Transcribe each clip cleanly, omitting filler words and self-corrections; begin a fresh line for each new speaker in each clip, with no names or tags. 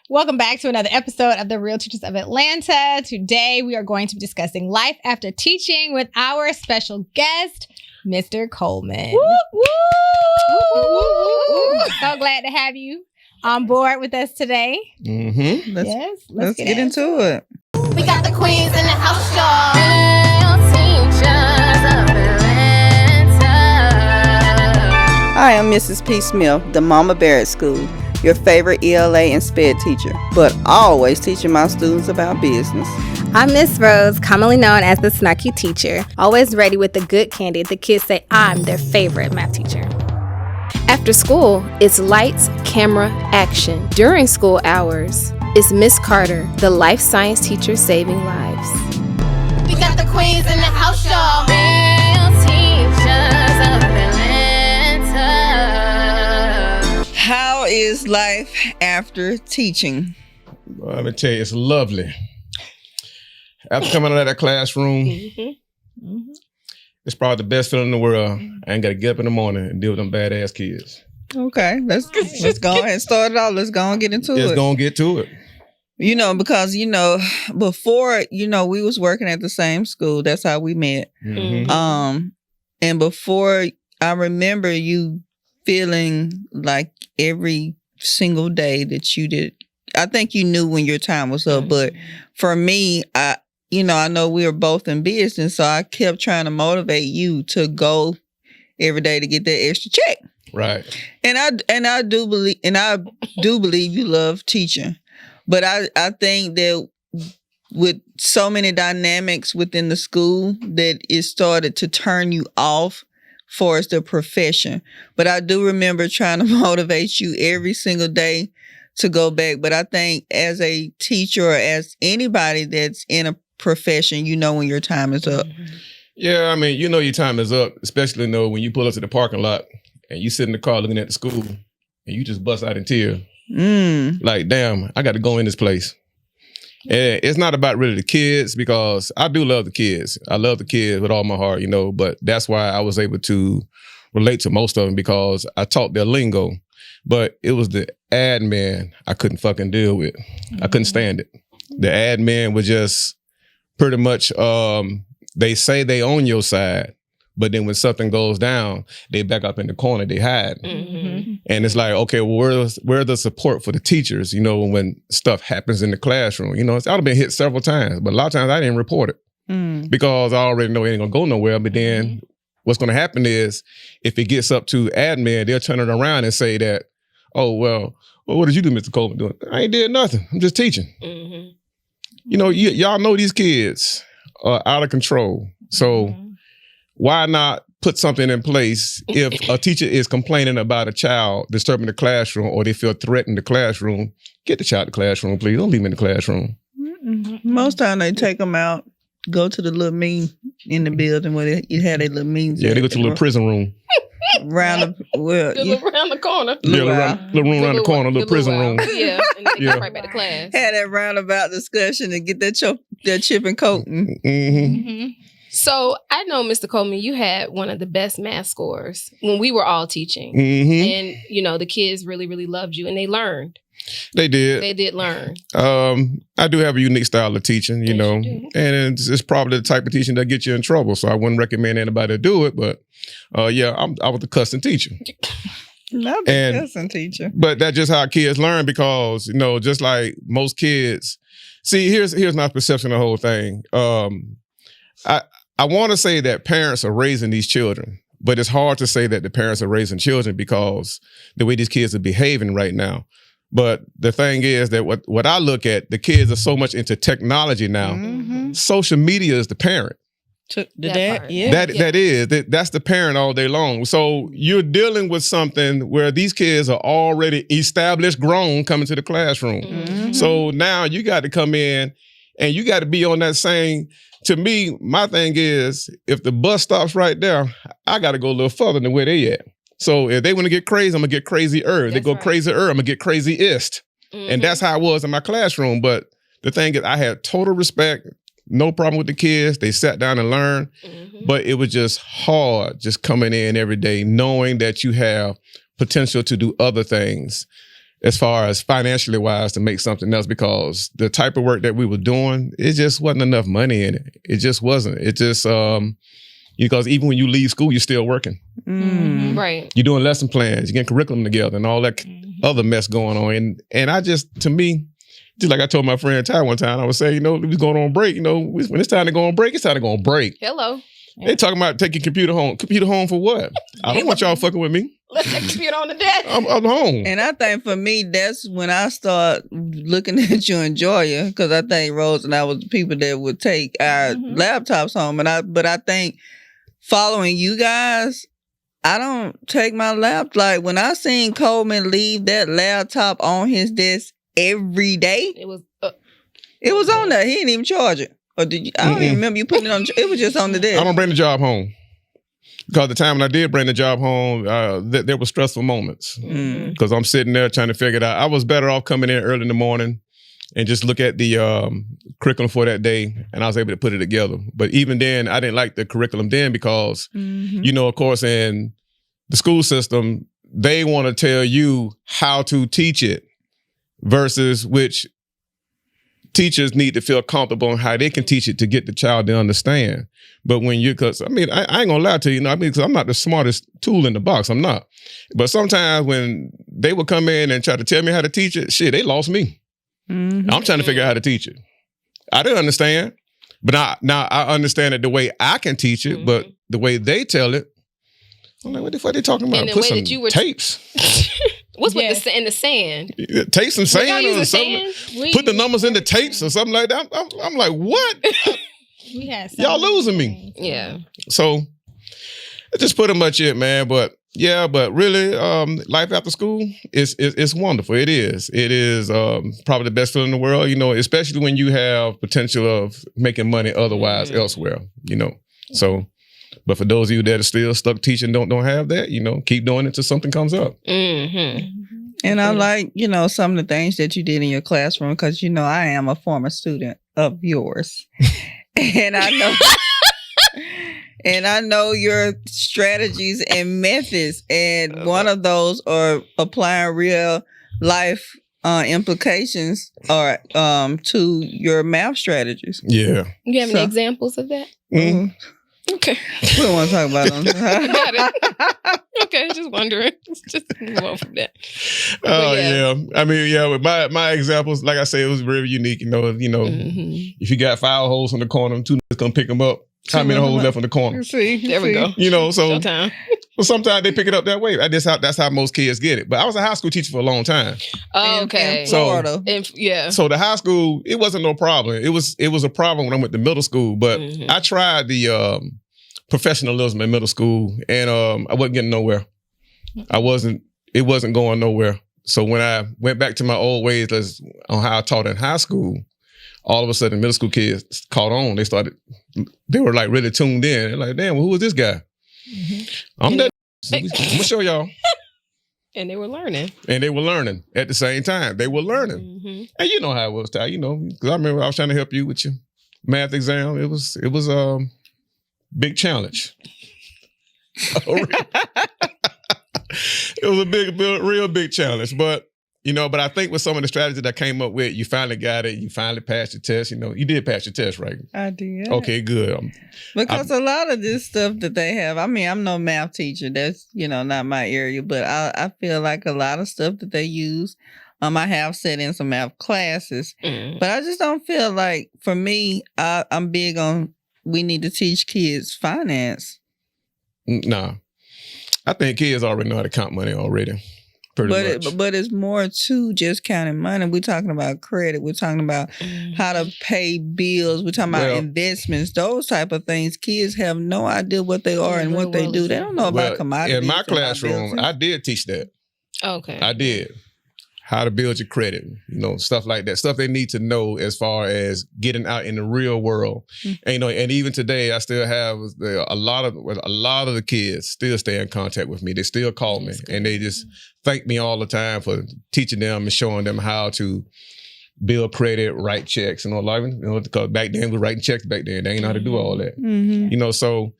Welcome back to another episode of the Real Teachers of Atlanta. Today, we are going to be discussing life after teaching with our special guest, Mr. Coleman. Woo, woo! So glad to have you on board with us today.
Mm-hmm.
Let's get into it.
We got the queens in the house, y'all.
I am Mrs. P. Smith, the Mama Bear at school, your favorite ELA and SPED teacher, but always teaching my students about business.
I'm Miss Rose, commonly known as the snarky teacher, always ready with the good candy. The kids say I'm their favorite math teacher. After school, it's lights, camera, action. During school hours, it's Miss Carter, the life science teacher saving lives.
We got the queens in the house, y'all.
How is life after teaching?
Well, let me tell you, it's lovely. After coming out of that classroom, it's probably the best feeling in the world. I ain't got to get up in the morning and deal with them badass kids.
Okay, let's go ahead and start it off. Let's go and get into it.
Let's go and get to it.
You know, because, before, we was working at the same school. That's how we met.
Mm-hmm.
And before, I remember you feeling like every single day that you did, I think you knew when your time was up. But for me, I know we were both in business, so I kept trying to motivate you to go every day to get that extra check.
Right.
And I do believe you love teaching. But I think that with so many dynamics within the school that it started to turn you off for as the profession. But I do remember trying to motivate you every single day to go back. But I think as a teacher or as anybody that's in a profession, when your time is up.
Yeah, I mean, your time is up, especially when you pull up to the parking lot and you sit in the car looking at the school and you just bust out in tears. Like, damn, I got to go in this place. And it's not about really the kids, because I do love the kids. I love the kids with all my heart, but that's why I was able to relate to most of them, because I taught their lingo. But it was the admin I couldn't fucking deal with. I couldn't stand it. The admin was just pretty much, they say they on your side, but then when something goes down, they back up in the corner, they hide. And it's like, okay, well, where's the support for the teachers, when stuff happens in the classroom? I've been hit several times, but a lot of times I didn't report it because I already know it ain't gonna go nowhere. But then what's gonna happen is, if it gets up to admin, they'll turn it around and say that, oh, well, what did you do, Mr. Coleman, doing? I ain't did nothing. I'm just teaching. Y'all know these kids are out of control. So why not put something in place if a teacher is complaining about a child disturbing the classroom, or they feel threatened the classroom? Get the child to the classroom, please. Don't leave him in the classroom.
Most time they take them out, go to the little meeting in the building where you had a little meetings.
Yeah, they go to the little prison room.
Around the corner.
Little room around the corner, little prison room.
Yeah, and then go right back to class.
Had that roundabout discussion and get that chip and coating.
So I know, Mr. Coleman, you had one of the best math scores when we were all teaching. And, the kids really, really loved you, and they learned.
They did.
They did learn.
I do have a unique style of teaching, and it's probably the type of teaching that gets you in trouble. So I wouldn't recommend anybody to do it. But I was the cussing teacher.
Not the cussing teacher.
But that's just how kids learn, because, just like most kids. See, here's my perception of the whole thing. I want to say that parents are raising these children, but it's hard to say that the parents are raising children because the way these kids are behaving right now. But the thing is that what I look at, the kids are so much into technology now. Social media is the parent. That's the parent all day long. So you're dealing with something where these kids are already established, grown, coming to the classroom. So now you got to come in and you got to be on that same. To me, my thing is, if the bus stops right there, I got to go a little further than where they at. So if they want to get crazy, I'm going to get crazier. They go crazier, I'm going to get craziest. And that's how I was in my classroom. But the thing is, I had total respect, no problem with the kids. They sat down and learned. But it was just hard just coming in every day, knowing that you have potential to do other things. as far as financially wise to make something else, because the type of work that we were doing, it just wasn't enough money in it. It just wasn't. It just, because even when you leave school, you're still working.
Right.
You're doing lesson plans, you're getting curriculum together and all that other mess going on. And I just, to me, just like I told my friend Ty one time, I was saying, we was going on break. When it's time to go on break, it's time to go on break.
Hello.
They talking about taking computer home. Computer home for what? I don't want y'all fucking with me.
Let's take the computer on the desk.
I'm home.
And I think for me, that's when I start looking at you in Georgia, because I think Rose and I was the people that would take our laptops home. But I think following you guys, I don't take my laptop. Like when I seen Coleman leave that laptop on his desk every day,
It was
on there. He didn't even charge it. Or did you? I don't even remember you putting it on. It was just on the desk.
I don't bring the job home. Because the time when I did bring the job home, there were stressful moments. Because I'm sitting there trying to figure it out. I was better off coming in early in the morning and just look at the curriculum for that day, and I was able to put it together. But even then, I didn't like the curriculum then because, of course, in the school system, they want to tell you how to teach it versus which teachers need to feel comfortable on how they can teach it to get the child to understand. But when because I ain't gonna lie to you, because I'm not the smartest tool in the box. I'm not. But sometimes when they would come in and try to tell me how to teach it, shit, they lost me. I'm trying to figure out how to teach it. I didn't understand, but now I understand it the way I can teach it, but the way they tell it, I'm like, what the fuck are they talking about?
And the
Put
way
some
that you were
tapes.
What's with in the sand?
Tape some sand or something.
Sand?
Put the numbers in the tapes or something like that. I'm like, what?
We had
Y'all losing me.
Yeah.
So it's just pretty much it, man. But yeah, but really, life after school is wonderful. It is. It is probably the best feeling in the world, especially when you have potential of making money otherwise elsewhere, So, but for those of you that are still stuck teaching, don't have that, keep doing it until something comes up.
And I like, some of the things that you did in your classroom because, I am a former student of yours. And I know and I know your strategies and methods. And one of those are applying real life implications or to your math strategies.
Yeah.
You have any examples of that? Okay.
We don't want to talk about them.
Got it. Okay, just wondering. Just move on from that.
Oh yeah. With my examples, like I say, it was very unique. If you got 5 holes in the corner, 2 niggas gonna pick them up. How many holes left in the corner?
There we go.
So
Showtime.
well, sometimes they pick it up that way. That's how most kids get it. But I was a high school teacher for a long time.
Oh, okay.
In Florida.
So the high school, it wasn't no problem. It was a problem when I went to middle school. But I tried the professionalism in middle school, and I wasn't getting nowhere. It wasn't going nowhere. So when I went back to my old ways on how I taught in high school, all of a sudden middle school kids caught on. They were like really tuned in. They're like, damn, well, who is this guy? I'm that. I'm gonna show y'all.
And they were learning.
At the same time. They were learning. And you know how it was, Ty, because I remember I was trying to help you with your math exam. It was a big challenge. It was a real big challenge. But I think with some of the strategies that I came up with, you finally got it. You finally passed your test. You did pass your test, right?
I did.
Okay, good.
Because a lot of this stuff that they have, I'm no math teacher. That's, not my area. But I feel like a lot of stuff that they use, I have set in some math classes. But I just don't feel like, for me, I'm big on we need to teach kids finance.
Nah. I think kids already know how to count money already.
But it's more to just counting money. We're talking about credit. We're talking about how to pay bills. We're talking about investments. Those type of things. Kids have no idea what they are and what they do. They don't know about commodities.
In my classroom, I did teach that.
Okay.
I did. How to build your credit, stuff like that. Stuff they need to know as far as getting out in the real world. And, and even today, I still have a lot of the kids still stay in contact with me. They still call me and they just thank me all the time for teaching them and showing them how to build credit, write checks, and all that. Because back then we were writing checks back then. They ain't know how to do all that. So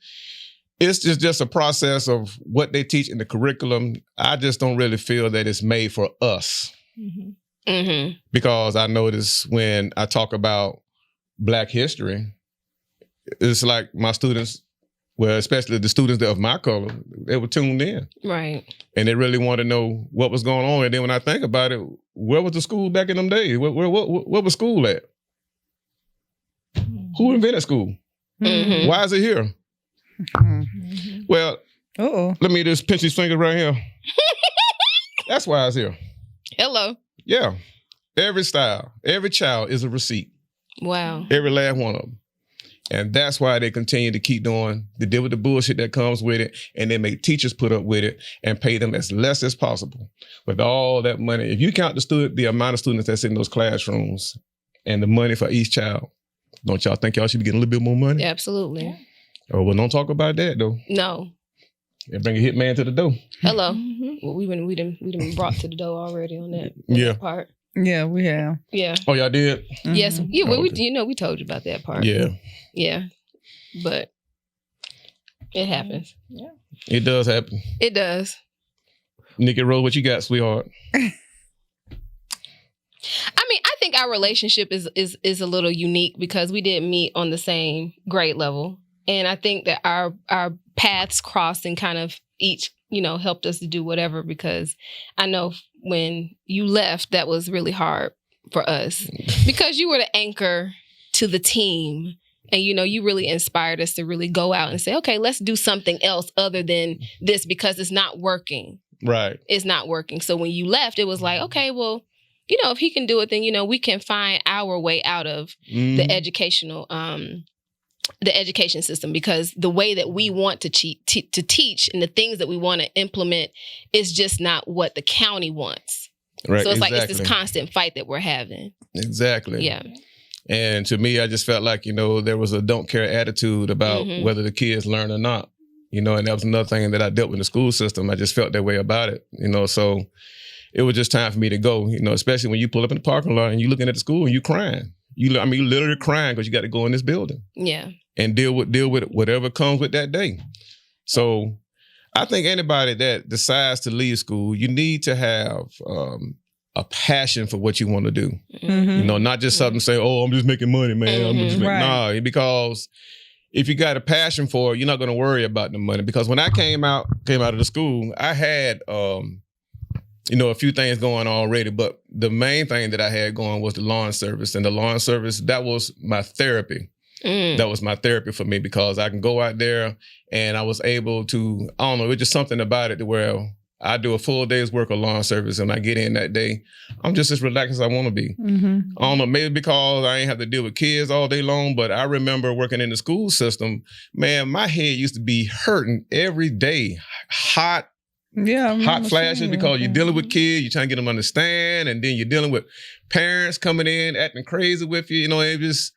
it's just a process of what they teach in the curriculum. I just don't really feel that it's made for us. Because I notice when I talk about Black history, it's like my students, well, especially the students of my color, they were tuned in.
Right.
And they really wanted to know what was going on. And then when I think about it, where was the school back in them days? Where was school at? Who invented school? Why is it here? Well, let me just pinch his finger right here. That's why it's here.
Hello.
Yeah. Every style, every child is a receipt.
Wow.
Every last one of them. And that's why they continue to keep doing, to deal with the bullshit that comes with it, and they make teachers put up with it and pay them as less as possible. With all that money, if you count the amount of students that's in those classrooms and the money for each child, don't y'all think y'all should be getting a little bit more money?
Absolutely.
Oh, well, don't talk about that though.
No.
They bring a hitman to the door.
Hello. Well, we done brought to the door already on that, that part.
Yeah, we have.
Yeah.
Oh, y'all did?
Yes. Yeah. Well,
okay.
we told you about that part.
Yeah.
Yeah. But it happens.
Yeah.
It does happen.
It does.
Nikki Rose, what you got, sweetheart?
I mean, I think our relationship is a little unique because we didn't meet on the same grade level. And I think that our paths crossed and kind of each, helped us to do whatever, because I know when you left, that was really hard for us because you were the anchor to the team. And, you really inspired us to really go out and say, okay, let's do something else other than this because it's not working.
Right.
It's not working. So when you left, it was like, okay, well, if he can do it, then, we can find our way out of the educational the education system, because the way that we want to teach and the things that we want to implement is just not what the county wants.
Right.
So it's like it's this constant fight that we're having.
Exactly.
Yeah.
And to me, I just felt like, there was a don't care attitude about whether the kids learn or not, and that was another thing that I dealt with in the school system. I just felt that way about it, so it was just time for me to go, especially when you pull up in the parking lot and you're looking at the school and you're crying. You literally crying because you got to go in this building.
Yeah.
And deal with whatever comes with that day. So I think anybody that decides to leave school, you need to have a passion for what you want to do. Not just something say, oh, I'm just making money, man. I'm just Nah, because if you got a passion for it, you're not going to worry about the money. Because when I came out of the school, I had a few things going on already, but the main thing that I had going was the lawn service. And the lawn service, that was my therapy. That was my therapy for me, because I can go out there and I was able to, I don't know, it's just something about it where I do a full day's work of lawn service and I get in that day, I'm just as relaxed as I want to be. I don't know, maybe because I ain't have to deal with kids all day long, but I remember working in the school system, man, my head used to be hurting every day. Hot flashes, because you're dealing with kids, you're trying to get them to understand, and then you're dealing with parents coming in, acting crazy with you. It was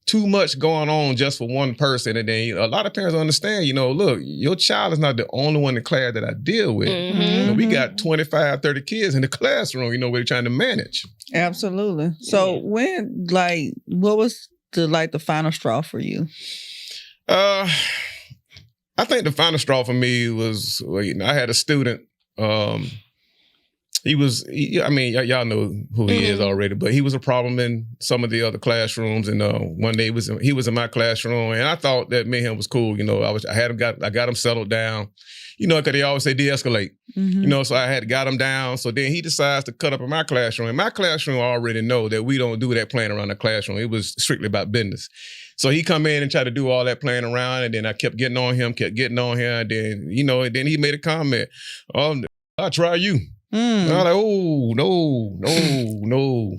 too much going on just for one person. And then a lot of parents don't understand, look, your child is not the only one in the class that I deal with. We got 25, 30 kids in the classroom, we're trying to manage.
Absolutely. So when, what was the final straw for you?
I think the final straw for me was, I had a student, y'all know who he is already, but he was a problem in some of the other classrooms. And one day he was in my classroom, and I thought that me and him was cool. I got him settled down, because they always say de-escalate, so I had got him down. So then he decides to cut up in my classroom. And my classroom already know that we don't do that playing around the classroom. It was strictly about business. So he come in and try to do all that playing around, and then I kept getting on him, and then, and then he made a comment, oh, I'll try you. And I was like, oh, no.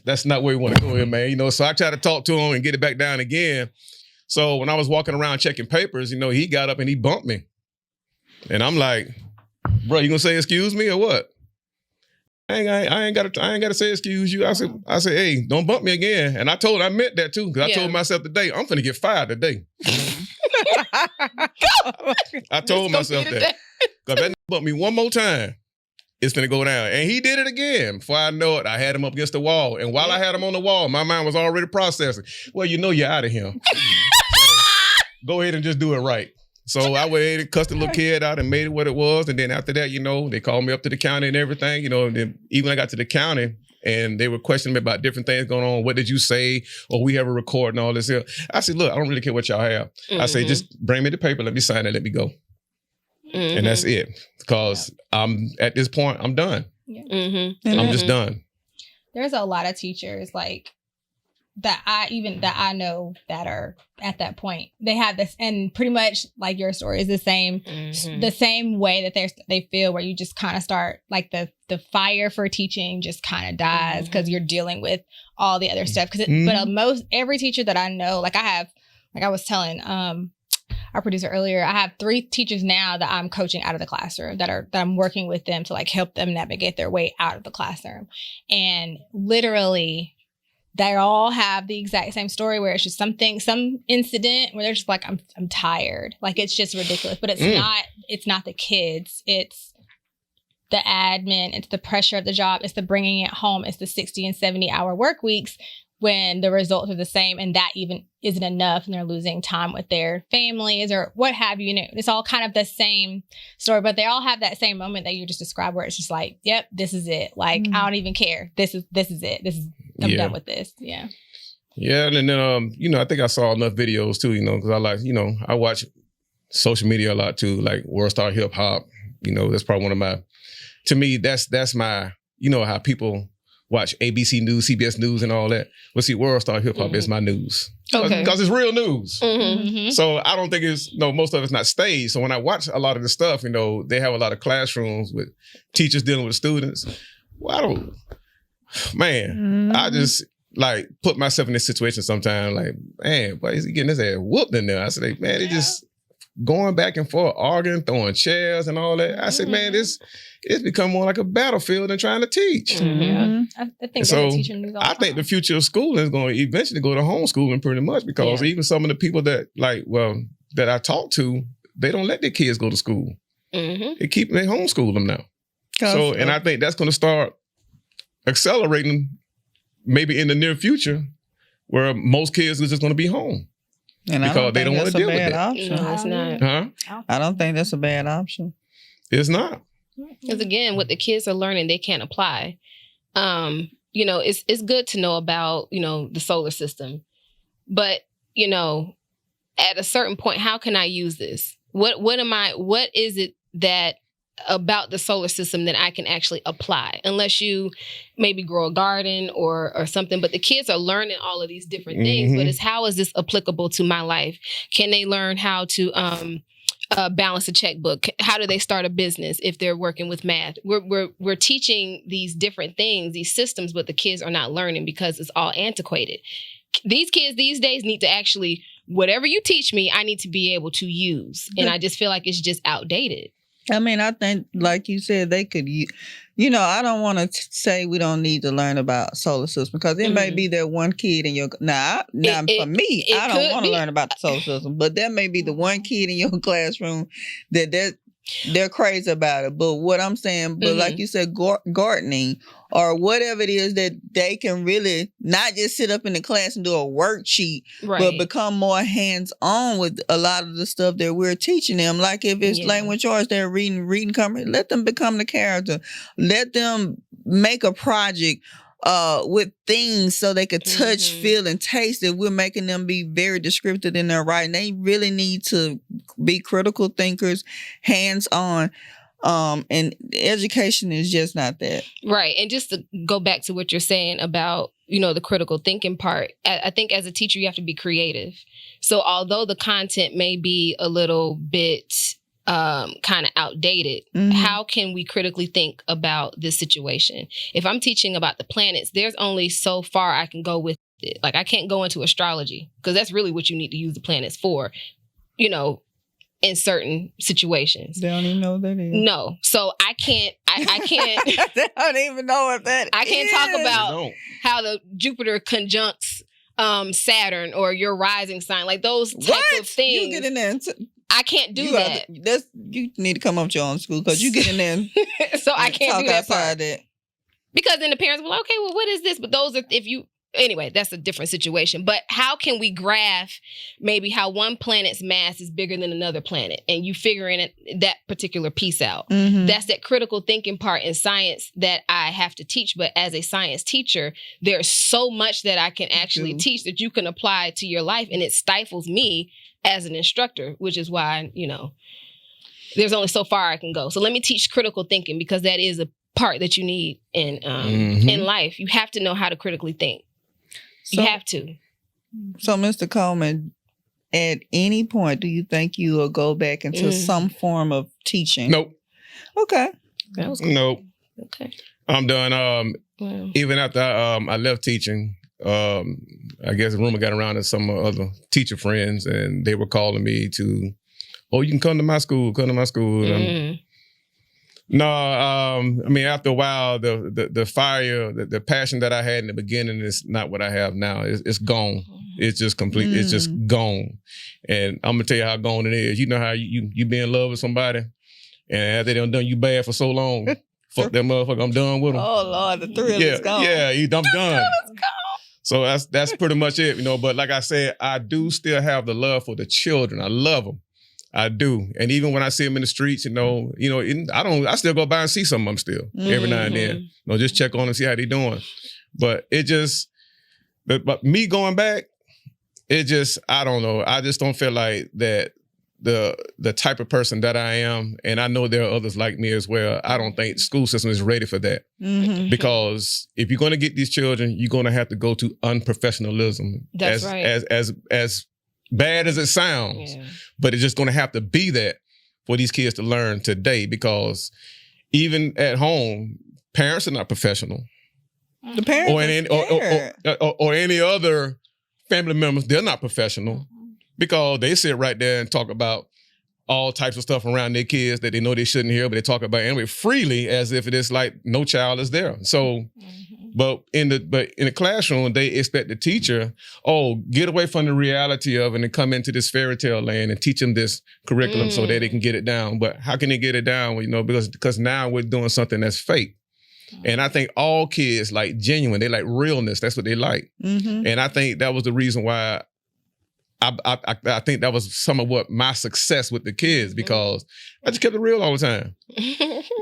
That's not where we want to go here, man. So I tried to talk to him and get it back down again. So when I was walking around checking papers, he got up and he bumped me. And I'm like, bro, you gonna say excuse me or what? I ain't gotta say excuse you. I said, hey, don't bump me again. And I meant that too, because I told myself today, I'm finna get fired today. I told myself that. Because that bumped me one more time, it's finna go down. And he did it again. Before I know it, I had him up against the wall. And while I had him on the wall, my mind was already processing. Well, you're out of here. So, go ahead and just do it right. So I went and cussed the little kid out and made it what it was. And then after that, they called me up to the county and everything. And then even when I got to the county and they were questioning me about different things going on. What did you say? Or we have a record and all this here. I said, look, I don't really care what y'all have. I say, just bring me the paper, let me sign it, let me go. And that's it. Because I'm at this point, I'm done. I'm just done.
There's a lot of teachers that I know that are at that point. They have this, and pretty much like your story is the same way that they feel, where you just kind of start like the fire for teaching just kind of dies because you're dealing with all the other stuff. But every teacher that I know, I was telling our producer earlier, I have 3 teachers now that I'm coaching out of the classroom that I'm working with them to help them navigate their way out of the classroom. And literally they all have the exact same story where it's just some incident where they're just like, I'm tired. It's just ridiculous. But it's not the kids. It's the admin. It's the pressure of the job. It's the bringing it home. It's the 60 and 70 hour work weeks when the results are the same, and that even isn't enough, and they're losing time with their families or what have you. It's all kind of the same story, but they all have that same moment that you just described where it's just like, yep, this is it. I don't even care. This is it. I'm done with this. Yeah.
Yeah. And then, I think I saw enough videos too, because I watch social media a lot too, like World Star Hip Hop. That's probably one of my, to me, that's my, how people watch ABC News, CBS News and all that. Well, see, World Star Hip Hop is my news.
Okay.
Because it's real news. So I don't think it's, most of it's not staged. So when I watch a lot of the stuff, they have a lot of classrooms with teachers dealing with students. Well, I just put myself in this situation sometimes, man, boy, is he getting his ass whooped in there? I said, man, they just going back and forth, arguing, throwing chairs and all that. I said, man, it's become more like a battlefield than trying to teach.
I think
so
teacher news all
I think the future of schooling is going to eventually go to homeschooling pretty much, because even some of the people that that I talk to, they don't let their kids go to school. They homeschool them now. So, and I think that's going to start accelerating maybe in the near future, where most kids are just going to be home.
And
because they don't want to deal with it.
Option.
No, it's not.
Huh?
I don't think that's a bad option.
It's not.
Because again, what the kids are learning, they can't apply. It's good to know about, the solar system. But, at a certain point, how can I use this? What is it that about the solar system that I can actually apply, unless you maybe grow a garden or something. But the kids are learning all of these different things, but it's how is this applicable to my life? Can they learn how to balance a checkbook? How do they start a business if they're working with math? We're teaching these different things, these systems, but the kids are not learning because it's all antiquated. These kids these days need to actually, whatever you teach me, I need to be able to use. And I just feel like it's just outdated.
I mean, I think, like you said, they could, I don't want to say we don't need to learn about solar system, because it may be that one kid in your, for me, I don't want to learn about the solar system, but there may be the one kid in your classroom that they're crazy about it. But what I'm saying, like you said, gardening or whatever it is, that they can really not just sit up in the class and do a worksheet, but become more hands-on with a lot of the stuff that we're teaching them. Like if it's language arts, they're reading, let them become the character. Let them make a project with things so they could touch, feel, and taste it. We're making them be very descriptive in their writing. They really need to be critical thinkers, hands-on. And education is just not that.
Right. And just to go back to what you're saying about, the critical thinking part, I think as a teacher, you have to be creative. So although the content may be a little bit kind of outdated, how can we critically think about this situation? If I'm teaching about the planets, there's only so far I can go with it. I can't go into astrology, because that's really what you need to use the planets for, in certain situations.
They don't even know what that is.
No. So I can't
they don't even know what that is.
I can't talk about how the Jupiter conjuncts Saturn or your rising sign, like those type of things.
You get in there
I can't do that.
You need to come up to your own school, because you get in there
so I can't do that part.
That.
Because then the parents will be like, okay, well, what is this? But those are, if you anyway, that's a different situation. But how can we graph maybe how one planet's mass is bigger than another planet, and you figuring that particular piece out?
Mhm.
That's that critical thinking part in science that I have to teach. But as a science teacher, there's so much that I can actually teach that you can apply to your life, and it stifles me as an instructor, which is why, there's only so far I can go. So let me teach critical thinking, because that is a part that you need in life. You have to know how to critically think. You have to.
So, Mr. Coleman, at any point, do you think you will go back into some form of teaching?
Nope.
Okay.
That was cool.
Nope.
Okay.
I'm done.
Wow.
Even after I left teaching, I guess the rumor got around to some other teacher friends, and they were calling me to, "Oh, you can come to my school. Come to my school." No, I mean, after a while, the fire, the passion that I had in the beginning is not what I have now. It's gone. It's just complete. It's just gone. And I'm gonna tell you how gone it is. You know how you be in love with somebody, and after they done you bad for so long, fuck that motherfucker. I'm done with them.
Oh Lord, the thrill is gone.
Yeah, I'm done. So that's pretty much it, But like I said, I do still have the love for the children. I love them. I do. And even when I see them in the streets, I still go by and see some of them still every now and then. Just check on them, see how they doing. But but me going back, I don't know. I just don't feel like that the type of person that I am, and I know there are others like me as well, I don't think the school system is ready for that. Because if you're going to get these children, you're going to have to go to unprofessionalism.
That's right.
As bad as it sounds, but it's just going to have to be that for these kids to learn today, because even at home, parents are not professional.
The parents
or any other family members, they're not professional, because they sit right there and talk about all types of stuff around their kids that they know they shouldn't hear, but they talk about anyway freely, as if it is like no child is there. So. But in the classroom, they expect the teacher, get away from the reality of it and come into this fairy tale land and teach them this curriculum so that they can get it down. But how can they get it down? Because now we're doing something that's fake. And I think all kids like genuine. They like realness. That's what they like. And I think that was the reason why I think that was some of what my success with the kids, because I just kept it real all the time.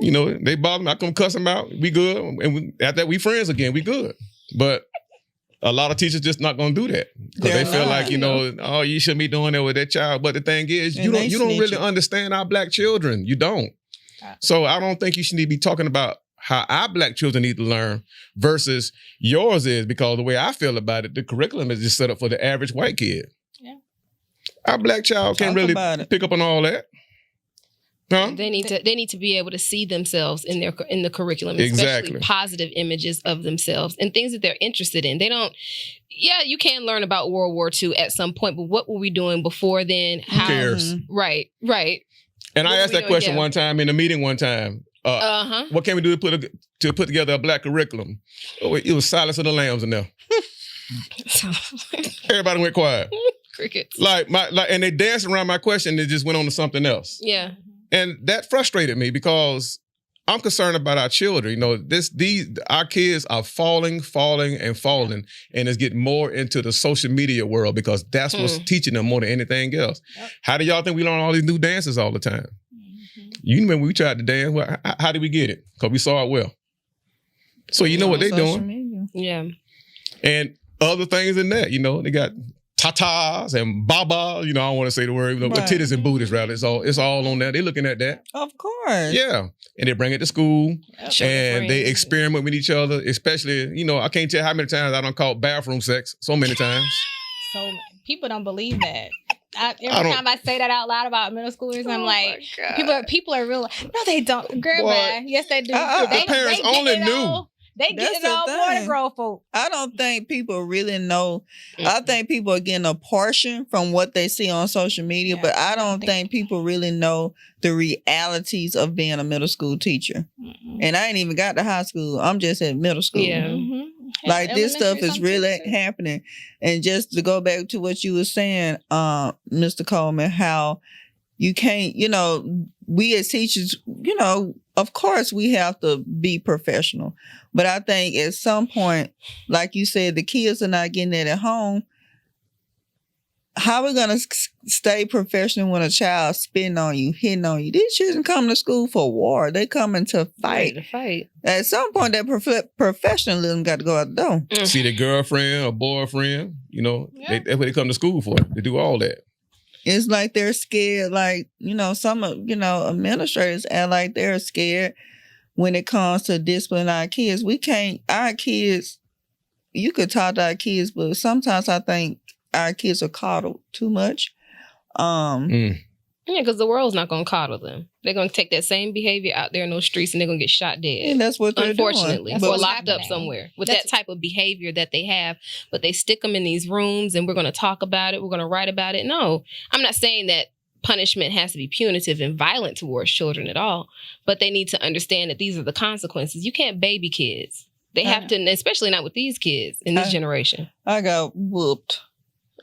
They bother me, I come cuss them out, we good. And after that, we friends again, we good. But a lot of teachers just not gonna do that, because they feel like, you shouldn't be doing that with that child. But the thing is, you don't really understand our Black children. You don't. So I don't think you should need to be talking about how our Black children need to learn versus yours is, because the way I feel about it, the curriculum is just set up for the average white kid. Our Black child can't really pick up on all that. Huh?
They need to be able to see themselves in the curriculum, especially positive images of themselves and things that they're interested in. They don't. Yeah, you can learn about World War II at some point, but what were we doing before then?
Who cares?
Right.
And I asked that question one time in a meeting one time. What can we do to put together a Black curriculum? It was Silence of the Lambs in there. Everybody went quiet.
Crickets.
And they danced around my question. They just went on to something else.
Yeah.
And that frustrated me, because I'm concerned about our children. Our kids are falling, and it's getting more into the social media world, because that's what's teaching them more than anything else. Yep. How do y'all think we learn all these new dances all the time? You remember we tried to dance? Well, how did we get it? Because we saw it well. So you know what they're doing.
Media. Yeah.
And other things in that, they got tatas and baba, I don't want to say the word, but titties and booties, rather. It's all on there. They're looking at that.
Of course.
Yeah. And they bring it to school, and they experiment with each other, especially, I can't tell how many times I done called bathroom sex. So many times.
So people don't believe that. Every time I say that out loud about middle schoolers, I'm like, people are real. No, they don't. Girl, yes, they do.
The parents only knew.
They get it all more than grown folk.
I don't think people really know. I think people are getting a portion from what they see on social media, but I don't think people really know the realities of being a middle school teacher. And I ain't even got to high school. I'm just at middle school.
Yeah.
Like this stuff is really happening. And just to go back to what you were saying, Mr. Coleman, how you can't, we as teachers, of course we have to be professional. But I think at some point, like you said, the kids are not getting it at home. How are we going to stay professional when a child's spitting on you, hitting on you? These children come to school for war. They coming to fight.
Ready to fight.
At some point, that professionalism got to go out the door.
See the girlfriend or boyfriend, you know, that's what they come to school for. They do all that.
It's like they're scared. Like, you know, some of, you know, administrators act like they're scared when it comes to disciplining our kids. Our kids, you could talk to our kids, but sometimes I think our kids are coddled too much.
Yeah, because the world's not going to coddle them. They're going to take that same behavior out there in those streets and they're going to get shot dead.
And that's what they're
unfortunately,
doing.
or locked up somewhere with that type of behavior that they have. But they stick them in these rooms and we're going to talk about it. We're going to write about it. No, I'm not saying that punishment has to be punitive and violent towards children at all. But they need to understand that these are the consequences. You can't baby kids. They have to, especially not with these kids in this generation.
I got whooped.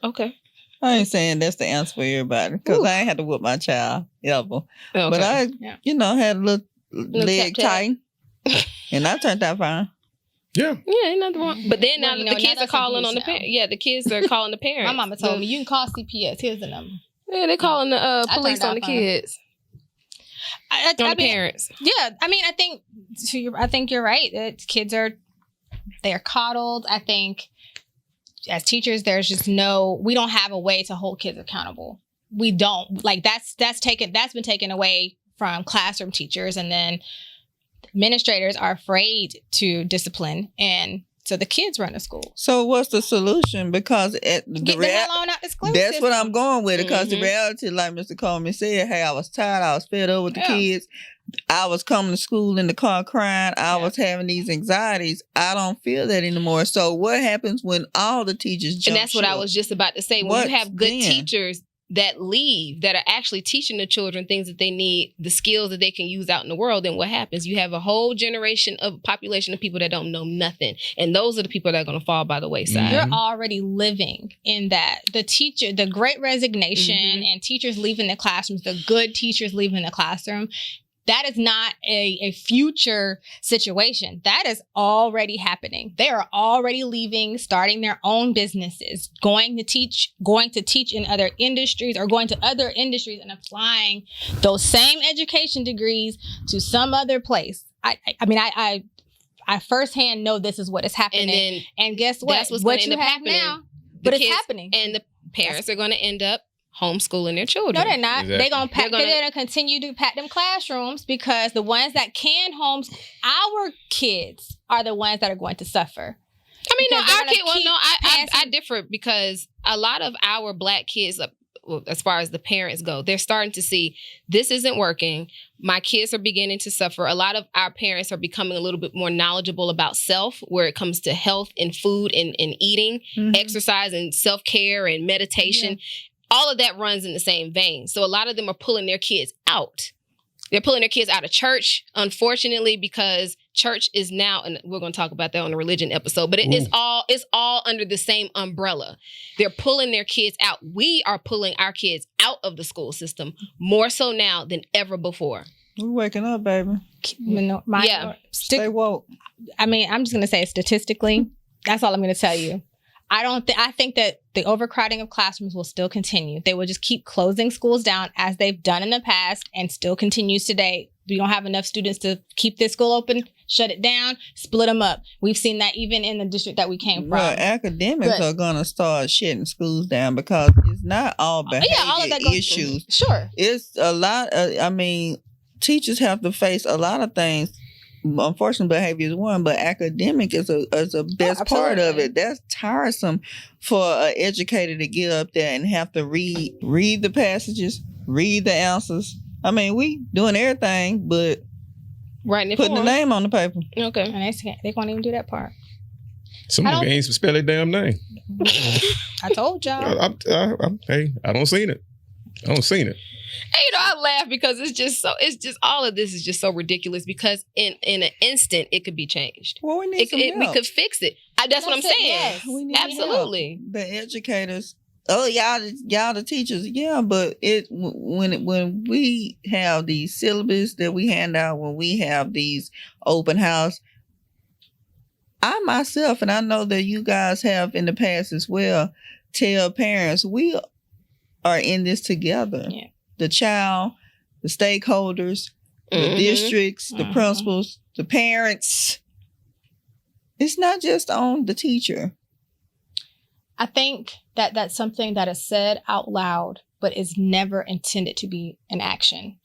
Okay.
I ain't saying that's the answer for everybody because I ain't had to whoop my child ever.
Okay.
But I, you know, had a little leg tight and I turned out fine.
Yeah.
Yeah, ain't nothing wrong. But then now the kids are calling on the parents. Yeah, the kids are calling the parents.
My mama told me you can call CPS. Here's the number.
Yeah, they're calling the police on the kids.
I
on the
mean,
parents.
Yeah, I mean, I think you're right. Kids they're coddled. I think as teachers, there's just we don't have a way to hold kids accountable. We don't. Like that's been taken away from classroom teachers, and then administrators are afraid to discipline, and so the kids run the school.
So what's the solution? Because
get the hell on out the school
that's
system.
what I'm going with. Because the reality, like Mr. Coleman said, hey, I was tired. I was fed up with the kids. I was coming to school in the car crying. I was having these anxieties. I don't feel that anymore. So what happens when all the teachers jump
And that's what I was just about to say. When you have good teachers that leave, that are actually teaching the children things that they need, the skills that they can use out in the world, then what happens? You have a whole population of people that don't know nothing. And those are the people that are going to fall by the wayside.
You're already living in that. The great resignation and teachers leaving the classrooms, the good teachers leaving the classroom, that is not a future situation. That is already happening. They are already leaving, starting their own businesses, going to teach in other industries or going to other industries and applying those same education degrees to some other place. I firsthand know this is what is happening. And guess what?
That's what's
what
going to
you
end up
have
happening.
now, but it's happening.
And the parents are going to end up homeschooling their children.
No, they're not.
Exactly.
They're going to continue to pack them classrooms because the ones that can homeschool, our kids are the ones that are going to suffer.
I mean, no, our kids. Well, no, I differ because a lot of our Black kids, as far as the parents go, they're starting to see this isn't working. My kids are beginning to suffer. A lot of our parents are becoming a little bit more knowledgeable about self, where it comes to health and food and eating, exercise and self-care and meditation. Yeah. All of that runs in the same vein. So a lot of them are pulling their kids out. They're pulling their kids out of church, unfortunately, because church is now, and we're going to talk about that on the religion episode, but it's all under the same umbrella. They're pulling their kids out. We are pulling our kids out of the school system more so now than ever before.
We're waking up, baby. Stay woke.
I mean, I'm just going to say statistically, that's all I'm going to tell you. I think that the overcrowding of classrooms will still continue. They will just keep closing schools down as they've done in the past and still continues today. We don't have enough students to keep this school open, shut it down, split them up. We've seen that even in the district that we came from.
Well, academics are going to start shutting schools down because it's not all behavior
all of that
issues.
Sure.
It's a lot. Teachers have to face a lot of things. Unfortunate behavior is one, but academic is a best part of it. That's tiresome for an educator to get up there and have to read the passages, read the answers. I mean, we doing everything, but putting the name on the paper.
Okay,
and they can't even do that part.
Some of them ain't spell their damn name.
I told y'all.
I don't seen it.
And, I laugh because all of this is just so ridiculous because in an instant it could be changed.
Well, we need some help.
We could fix it. That's what I'm saying.
Yes, we need
absolutely.
help. The educators oh, y'all the teachers. Yeah, but when we have these syllabus that we hand out, when we have these open house, I myself, and I know that you guys have in the past as well, tell parents we are in this together. Yeah. The child, the stakeholders, the districts, the principals, the parents. It's not just on the teacher.
I think that that's something that is said out loud, but is never intended to be an action.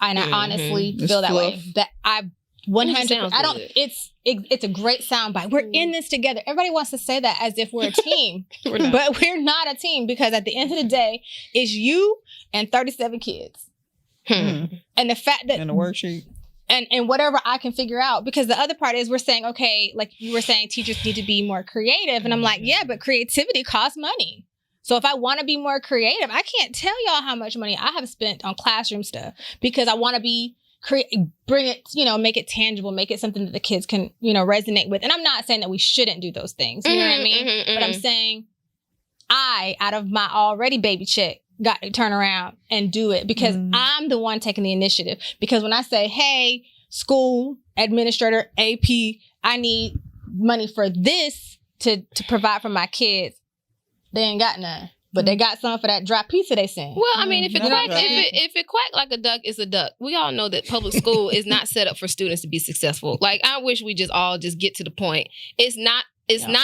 And I honestly feel that way. That I 100. I don't. It's a great soundbite. We're in this together. Everybody wants to say that as if we're a team, but we're not a team, because at the end of the day, it's you and 37 kids, and the fact that
in the worksheet.
And whatever I can figure out, because the other part is we're saying, okay, like you were saying, teachers need to be more creative. And I'm like, yeah, but creativity costs money. So if I want to be more creative, I can't tell y'all how much money I have spent on classroom stuff, because I want to be bring it, make it tangible, make it something that the kids can, resonate with. And I'm not saying that we shouldn't do those things. You know what I mean? But I'm saying out of my already baby check, got to turn around and do it, because I'm the one taking the initiative. Because when I say, hey, school administrator, AP, I need money for this to provide for my kids, they ain't got none. But they got some for that dry pizza they sent.
Well, I mean, if it quack like a duck, it's a duck. We all know that public school is not set up for students to be successful. Like, I wish we all get to the point. It's not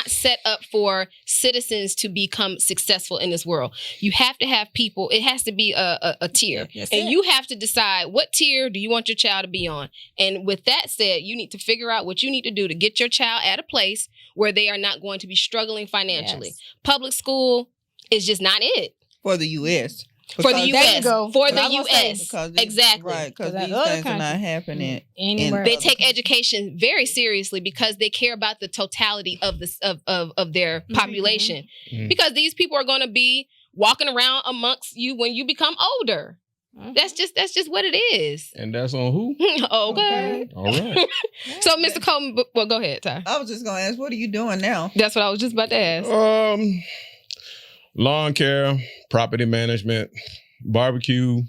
set up for citizens to become successful in this world. You have to have people. It has to be a tier. And you have to decide what tier do you want your child to be on. And with that said, you need to figure out what you need to do to get your child at a place where they are not going to be struggling financially. Yes. Public school is just not it.
For the U.S.
For the U.S. For the U.S. Exactly.
Right, because these things are not happening
anywhere.
They take education very seriously because they care about the totality of their population. Because these people are going to be walking around amongst you when you become older. That's just what it is.
And that's on who?
Okay.
All right.
So, Mr. Coleman, well, go ahead, Ty.
I was just going to ask, what are you doing now?
That's what I was just about to ask.
Lawn care, property management, barbecue,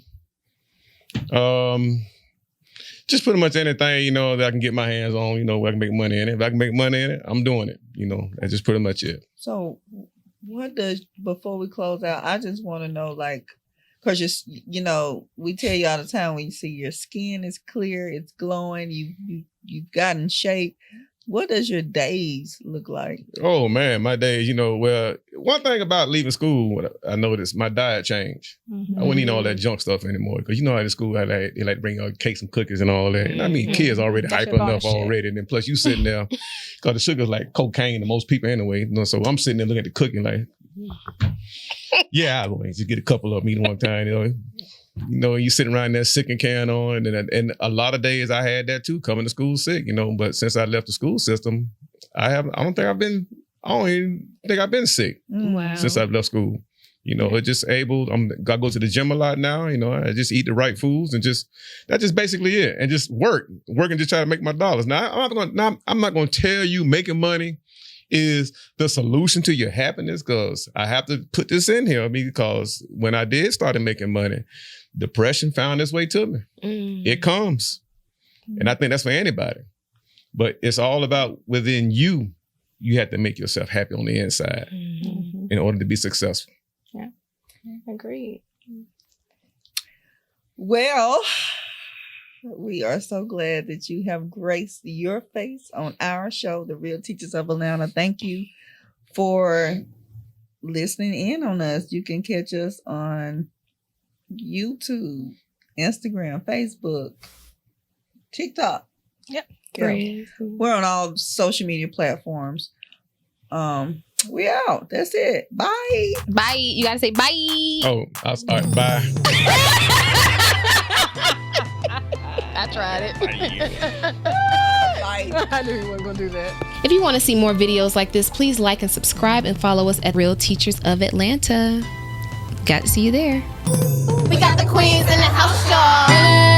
just pretty much anything, that I can get my hands on, where I can make money in it. If I can make money in it, I'm doing it. That's just pretty much it.
So before we close out, I just want to know, because we tell you all the time, when you see your skin is clear, it's glowing, you've gotten shape. What does your days look like? Oh, man, my days, well, one thing about leaving school, I noticed my diet changed. I wouldn't eat all that junk stuff anymore, because how in school, they like to bring out cakes and cookies and all that. And I mean, kids already hyper enough already. And then plus you sitting there, because the sugar's like cocaine to most people anyway. So I'm sitting there looking at the cooking like, yeah, I'll just get a couple of them eat one time, you sitting around there sick and carrying on. And a lot of days I had that too, coming to school sick, But since I left the school system, I don't even think I've been sick since I've left school. It just I go to the gym a lot now. I just eat the right foods and that's just basically it. And just work and just try to make my dollars. Now, I'm not going to tell you making money is the solution to your happiness, because I have to put this in here, because when I did started making money, depression found its way to me. It comes. And I think that's for anybody. But it's all about within you. You have to make yourself happy on the inside in order to be successful.
Yeah, agreed.
Well, we are so glad that you have graced your face on our show, The Real Teachers of Atlanta. Thank you for listening in on us. You can catch us on YouTube, Instagram, Facebook, TikTok.
Yep.
Yeah. We're on all social media platforms. We out. That's it. Bye.
Bye. You gotta say bye.
Oh, all right, bye.
I tried it.
I
knew you weren't gonna do that.
If you want to see more videos like this, please like and subscribe and follow us at Real Teachers of Atlanta. Got to see you there.
We got the queens in the house, y'all.